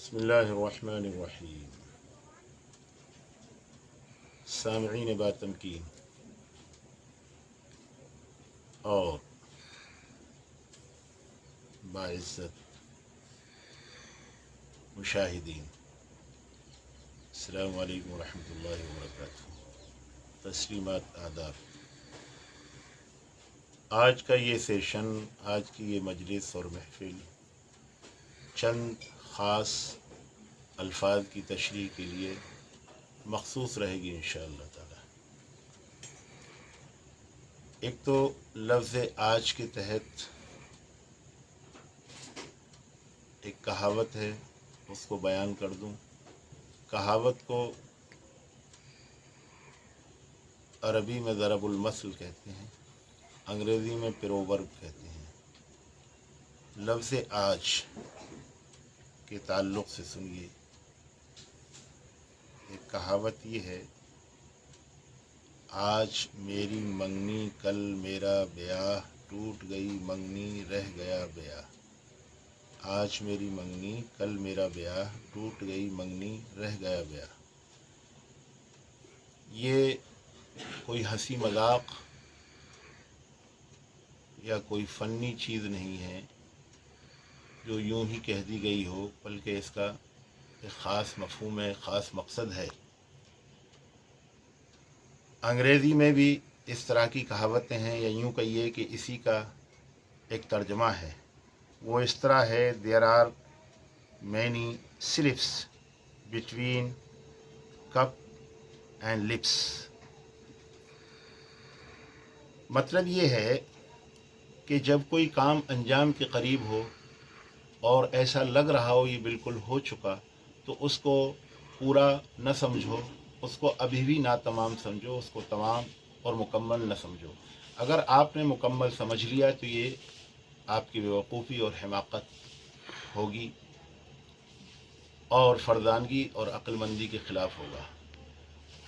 बिस्मिल्लाहिर्रहमानिर्रहीम। सामईन बातमकीन और बाइज़्ज़त मुशाहिदीन, अस्सलामु अलैकुम वरहमतुल्लाहि वबरकातुहू। तस्लीमात, आदाब। आज का ये सेशन, आज की ये मजलिस और महफिल चंद ख़ास अल्फाज की तशरीह के लिए मखसूस रहेगी इंशाअल्लाह ताला। एक तो लफ्ज़ आज के तहत एक कहावत है, उसको बयान कर दूं। कहावत को अरबी में ज़रबुल मसल कहते हैं, अंग्रेज़ी में प्रोवर्ब कहते हैं। लफ्ज़ आज के ताल्लुक़ से सुनिए। एक कहावत ये है, आज मेरी मंगनी कल मेरा ब्याह, टूट गई मंगनी रह गया ब्याह। आज मेरी मंगनी कल मेरा ब्याह, टूट गई मंगनी रह गया ब्याह। ये कोई हंसी मजाक या कोई फ़नी चीज़ नहीं है जो यूं ही कह दी गई हो, बल्कि इसका एक ख़ास मफ़हूम है, ख़ास मकसद है। अंग्रेज़ी में भी इस तरह की कहावतें हैं, या यूं कहिए कि इसी का एक तर्जमा है। वो इस तरह है, there are many slips between cup and lips. मतलब ये है कि जब कोई काम अंजाम के करीब हो और ऐसा लग रहा हो ये बिल्कुल हो चुका, तो उसको पूरा न समझो, उसको अभी भी ना तमाम समझो, उसको तमाम और मुकम्मल न समझो। अगर आपने मुकम्मल समझ लिया तो ये आपकी बेवकूफ़ी और हिमाकत होगी और फर्दानगी और अक्लमंदी के ख़िलाफ़ होगा।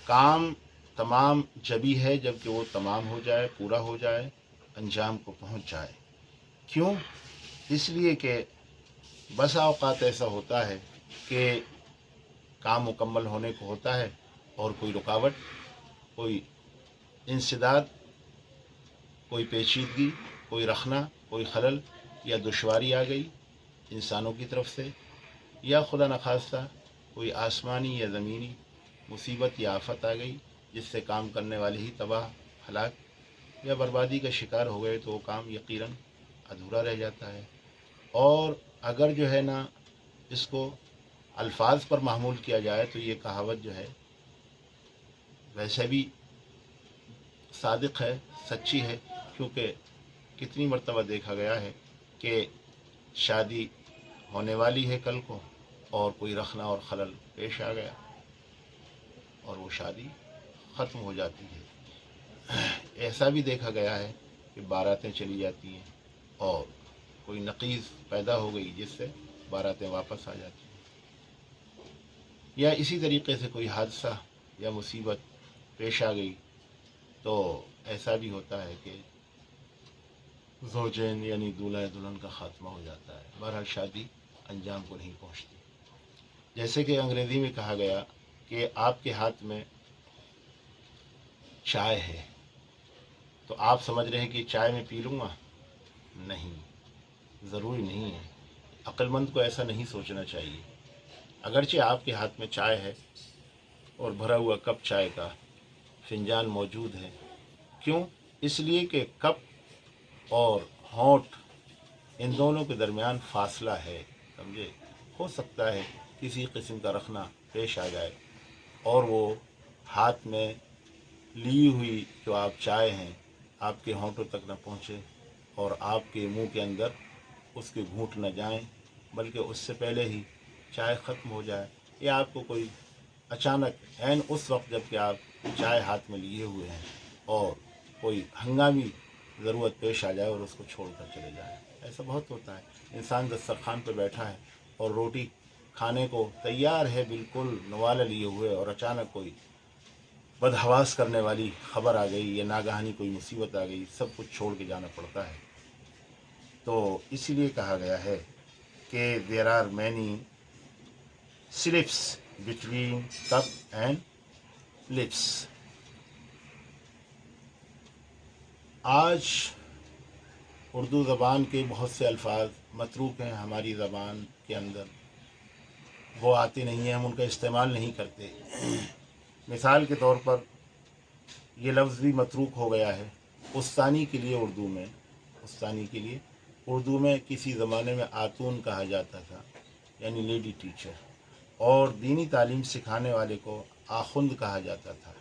काम तमाम जबी है जबकि वो तमाम हो जाए, पूरा हो जाए, अंजाम को पहुंच जाए। क्यों? इसलिए कि बसा औक़ात ऐसा होता है कि काम मुकम्मल होने को होता है और कोई रुकावट, कोई इंसदाद, कोई पेचीदगी, कोई रखना, कोई खलल या दुश्वारी आ गई इंसानों की तरफ से, या खुदा न खास्ता कोई आसमानी या ज़मीनी मुसीबत या आफत आ गई जिससे काम करने वाले ही तबाह, हलाक या बर्बादी का शिकार हो गए, तो वो काम यकीनन अधूरा रह जाता है। और अगर जो है ना इसको अल्फाज पर महमूल किया जाए तो ये कहावत जो है वैसे भी सादिक है, सच्ची है। क्योंकि कितनी मर्तबा देखा गया है कि शादी होने वाली है कल को और कोई रखना और खलल पेश आ गया और वो शादी ख़त्म हो जाती है। ऐसा भी देखा गया है कि बारातें चली जाती हैं और कोई नक़ीज़ पैदा हो गई जिससे बारातें वापस आ जाती हैं। या इसी तरीके से कोई हादसा या मुसीबत पेश आ गई तो ऐसा भी होता है कि ज़ौजैन यानी दूल्हा दुल्हन का ख़ात्मा हो जाता है। बहरहाल शादी अंजाम को नहीं पहुंचती। जैसे कि अंग्रेज़ी में कहा गया कि आपके हाथ में चाय है, तो आप समझ रहे हैं कि चाय मैं पी लूँगा? नहीं, ज़रूरी नहीं है। अक्लमंद को ऐसा नहीं सोचना चाहिए। अगरचे आपके हाथ में चाय है और भरा हुआ कप चाय का फिंजान मौजूद है, क्यों? इसलिए कि कप और होंठ, इन दोनों के दरमियान फासला है, समझे। हो सकता है किसी किस्म का रखना पेश आ जाए और वो हाथ में ली हुई जो आप चाय हैं आपके होंठों तक न पहुँचे और आपके मुंह के अंदर उसके घूंट न जाएं, बल्कि उससे पहले ही चाय ख़त्म हो जाए, या आपको कोई अचानक ऐन उस वक्त जबकि आप चाय हाथ में लिए हुए हैं और कोई हंगामी ज़रूरत पेश आ जाए और उसको छोड़ कर चले जाए। ऐसा बहुत होता है। इंसान दस्तरखान पर बैठा है और रोटी खाने को तैयार है, बिल्कुल नवाला लिए हुए, और अचानक कोई बदहवास करने वाली ख़बर आ गई या नागहानी कोई मुसीबत आ गई, सब कुछ छोड़ के जाना पड़ता है। तो इसीलिए कहा गया है कि there are many slips between cup and lips. आज اردو ज़बान के बहुत से अल्फाज मतरूक हैं हमारी ज़बान के अंदर, वो आते नहीं हैं, हम उनका इस्तेमाल नहीं करते। मिसाल के तौर पर ये लफ्ज़ भी मतरूक हो गया है उस्तानी के लिए। उस्तानी के लिए उर्दू में किसी ज़माने में आतून कहा जाता था, यानी लेडी टीचर, और दीनी तालीम सिखाने वाले को आखुंद कहा जाता था।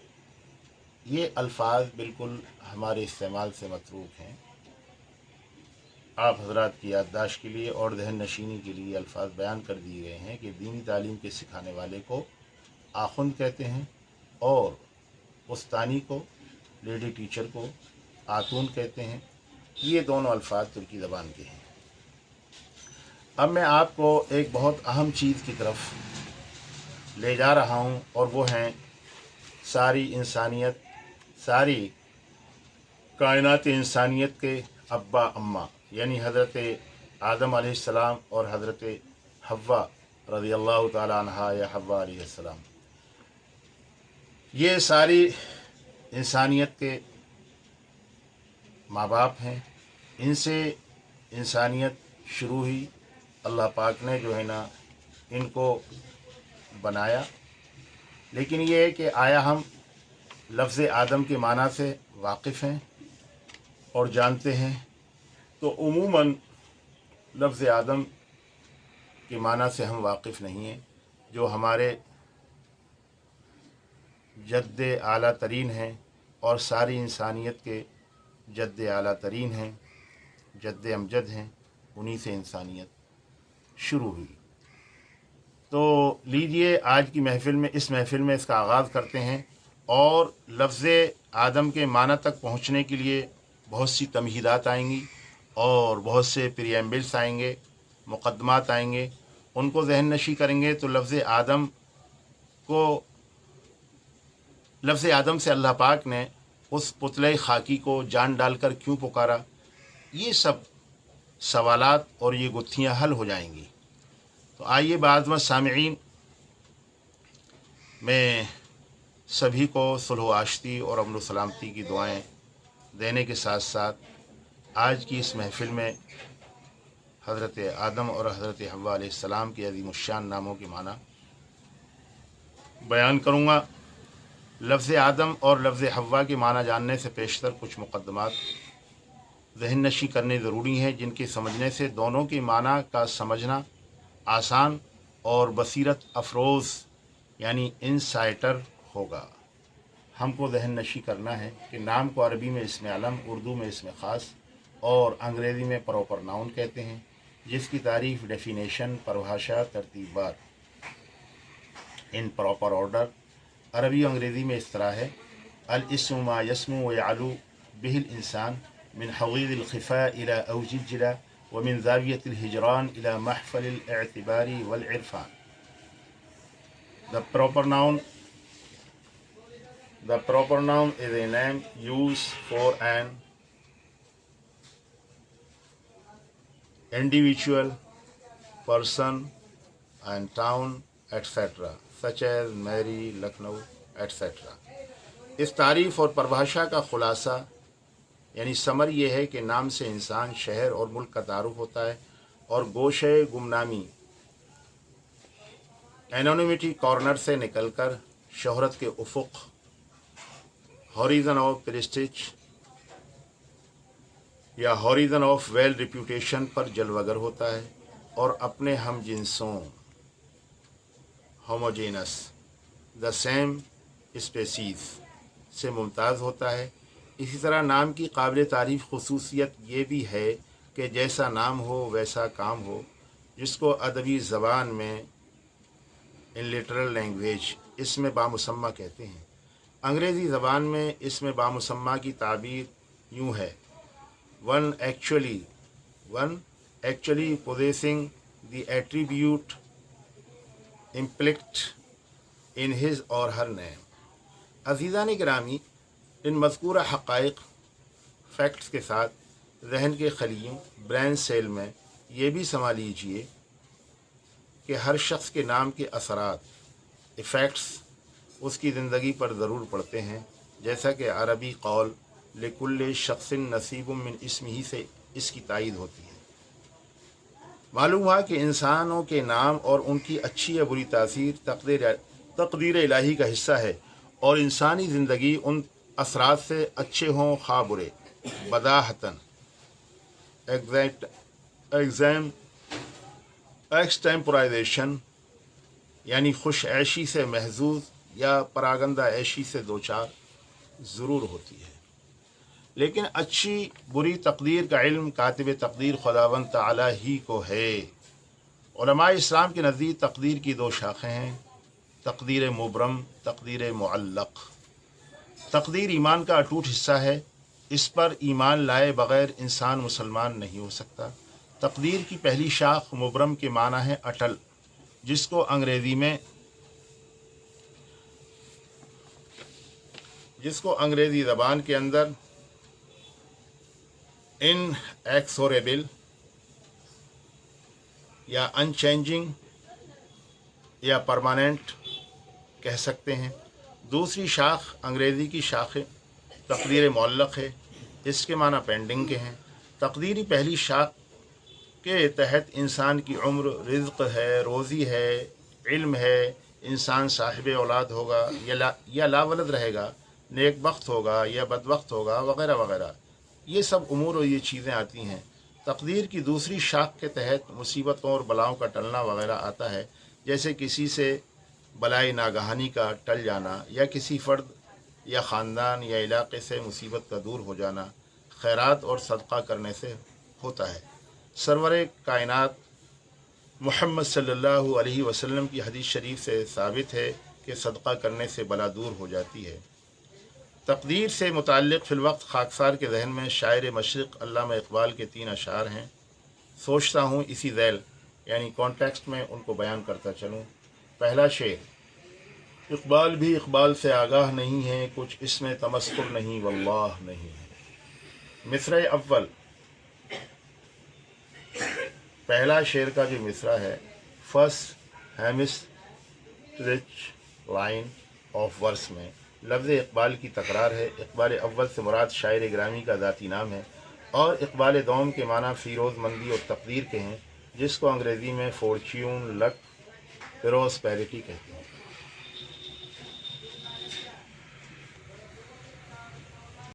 ये अल्फाज बिल्कुल हमारे इस्तेमाल से मतरूक हैं। आप हजरात की याददाश्त के लिए और जहन नशीनी के लिए अल्फाज बयान कर दिए गए हैं कि दीनी तालीम के सिखाने वाले को आखुंद कहते हैं और उस्तानी को, लेडी टीचर को आतून कहते हैं। ये दोनों अल्फाज तुर्की ज़बान के हैं। अब मैं आपको एक बहुत अहम चीज़ की तरफ ले जा रहा हूँ, और वो हैं सारी इंसानियत, सारी कायनात इंसानियत के अब्बा अम्मा, यानी हज़रत आदम अलैहिस्सलाम और हज़रत हव्वा रज़ियल्लाहु ताला अन्हा या हव्वा अलैहिस्सलाम। ये सारी इंसानियत के माँ बाप हैं। इनसे इंसानियत शुरू हुई। अल्लाह पाक ने जो है ना इनको बनाया। लेकिन ये है कि आया हम लफ्ज़ आदम के माना से वाकिफ़ हैं और जानते हैं, तो उमूमन लफ्ज़ आदम के माना से हम वाकिफ़ नहीं हैं, जो हमारे जद्द आला तरीन हैं और सारी इंसानियत के जद्द आला तरीन हैं, जद्द अमजद हैं। उन्हीं से इंसानियत शुरू हुई। तो लीजिए आज की महफ़िल में, इस महफ़िल में इसका आगाज़ करते हैं, और लफ्ज़ आदम के माना तक पहुँचने के लिए बहुत सी तमहीदात आएंगी और बहुत से प्रियम्बल्स आएंगे, मुक़द्दमात आएंगे। उनको ज़हन नशी करेंगे तो लफ्ज़ आदम से अल्लाह पाक ने उस पुतले खाकी को जान डालकर क्यों पुकारा, ये सब सवालात और ये गुत्थियाँ हल हो जाएंगी। तो आइए बाज़मत सामिईन, मैं सभी को सुलह आशती और अमन सलामती की दुआएं देने के साथ साथ आज की इस महफ़िल में हज़रत आदम और हज़रत हव्वा अलैहिस्सलाम के अज़ीमुश्शान नामों के माना बयान करूँगा। लफ्ज़ आदम और लफ्ज़ हव्वा के माना जानने से पेशतर कुछ मुक़द्दमात ज़हन नशी करने ज़रूरी हैं, जिनके समझने से दोनों के माना का समझना आसान और बसीरत अफरोज़ यानी इंसाइटर होगा। हमको ज़हन नशी करना है कि नाम को अरबी में इसमें अलम, उर्दू में इसमें ख़ास और अंग्रेज़ी में प्रॉपर नाउन कहते हैं, जिसकी तारीफ़, डेफिनेशन, परिभाषा, तरतीबात इन प्रॉपर ऑर्डर अरबी अंग्रेज़ी में इस तरह है। अल इस्मु मा यस्मु व यअलू बिहिल इंसान मिन हवीज़िल ख़िफ़ा इला औजिल जिला व मिन ज़ावियतिल हिजरान इला महफ़लिल इअ्तिबारी वल Irfan. The proper noun is a name used for an individual, person and town etc. such as Mary, Lucknow etc. इस तारीफ़ और परिभाषा का ख़ुलासा यानी समर ये है कि नाम से इंसान, शहर और मुल्क का तारुफ होता है, और गोशे गुमनामी एनोनिमिटी कॉर्नर से निकलकर शोहरत के उफ़ुक़ हॉरिज़न ऑफ प्रेस्टीज या हॉरिज़न ऑफ वेल रिप्यूटेशन पर जलवगर होता है, और अपने हम जिनसों होमोजेनस द सेम स्पेसीज़ से मुमताज़ होता है। इसी तरह नाम की काबिल तारीफ़ खुसूसियत ये भी है कि जैसा नाम हो वैसा काम हो, जिसको अदबी ज़बान में इन लिटरल लैंग्वेज इसमें बामुसम्मा कहते हैं। अंग्रेज़ी ज़बान में इसमें बामुसम्मा की ताबीर यूँ है, one actually possessing the attribute implicit in his or her name. अज़ीज़ान गिरामी, इन मज़कूरा हक़ाइक़ फैक्ट्स के साथ जहन के खलियों ब्रेन सेल में ये भी समा लीजिए کہ ہر شخص کے نام کے اثرات ایفیکٹس اس کی زندگی پر ضرور پڑتے ہیں، جیسا کہ عربی قول لکل شخص نصیب من اسمہ سے اس کی تائید ہوتی ہے۔ معلوم ہوا کہ انسانوں کے نام اور ان کی اچھی یا بری تاثیر تقدیر الہی کا حصہ ہے، اور انسانی زندگی ان اثرات سے اچھے ہوں خواہ برے بداہتاً ایکسٹیمپورائزیشن یعنی خوش عیشی سے محظوظ یا پراگندہ عیشی سے دوچار ضرور ہوتی ہے، لیکن اچھی بری تقدیر کا علم کاتب تقدیر خداوند تعالی ہی کو ہے۔ علماء اسلام کے نزدیک تقدیر کی دو شاخیں ہیں، تقدیر مبرم، تقدیر معلق۔ تقدیر ایمان کا اٹوٹ حصہ ہے، اس پر ایمان لائے بغیر انسان مسلمان نہیں ہو سکتا۔ تقدیر کی پہلی شاخ مبرم کے معنی ہے اٹل، جس کو انگریزی زبان کے اندر انیکسوریبل یا ان چینجنگ یا پرماننٹ کہہ سکتے ہیں۔ دوسری شاخ انگریزی کی شاخ تقدیر معلق ہے، اس کے معنی پینڈنگ کے ہیں۔ تقدیری پہلی شاخ کے تحت انسان کی عمر، رزق ہے، روزی ہے، علم ہے، انسان صاحب اولاد ہوگا یا لا ولد رہے گا، نیک بخت ہوگا یا بدبخت ہوگا، وغیرہ وغیرہ، یہ سب امور اور یہ چیزیں آتی ہیں۔ تقدیر کی دوسری شاخ کے تحت مصیبتوں اور بلاؤں کا ٹلنا وغیرہ آتا ہے، جیسے کسی سے بلائے ناگہانی کا ٹل جانا، یا کسی فرد یا خاندان یا علاقے سے مصیبت کا دور ہو جانا خیرات اور صدقہ کرنے سے ہوتا ہے۔ سرور کائنات محمد صلی اللہ علیہ وسلم کی حدیث شریف سے ثابت ہے کہ صدقہ کرنے سے بلا دور ہو جاتی ہے۔ تقدیر سے متعلق فی الوقت خاکسار کے ذہن میں شاعر مشرق علامہ اقبال کے 3 اشعار ہیں، سوچتا ہوں اسی ذیل یعنی کانٹیکسٹ میں ان کو بیان کرتا چلوں۔ پہلا شعر: اقبال بھی اقبال سے آگاہ نہیں ہے، کچھ اس میں تمسخر نہیں واللہ نہیں ہے۔ مصرع اول، پہلا شعر کا جو مصرع ہے، فرسٹ ہیمسٹرچ لائن آف ورس میں لفظ اقبال کی تکرار ہے۔ اقبال اول سے مراد شاعر گرامی کا ذاتی نام ہے، اور اقبال دوم کے معنی فیروز مندی اور تقدیر کے ہیں، جس کو انگریزی میں فورچیون، لک، پروسپیرٹی کہتے ہیں۔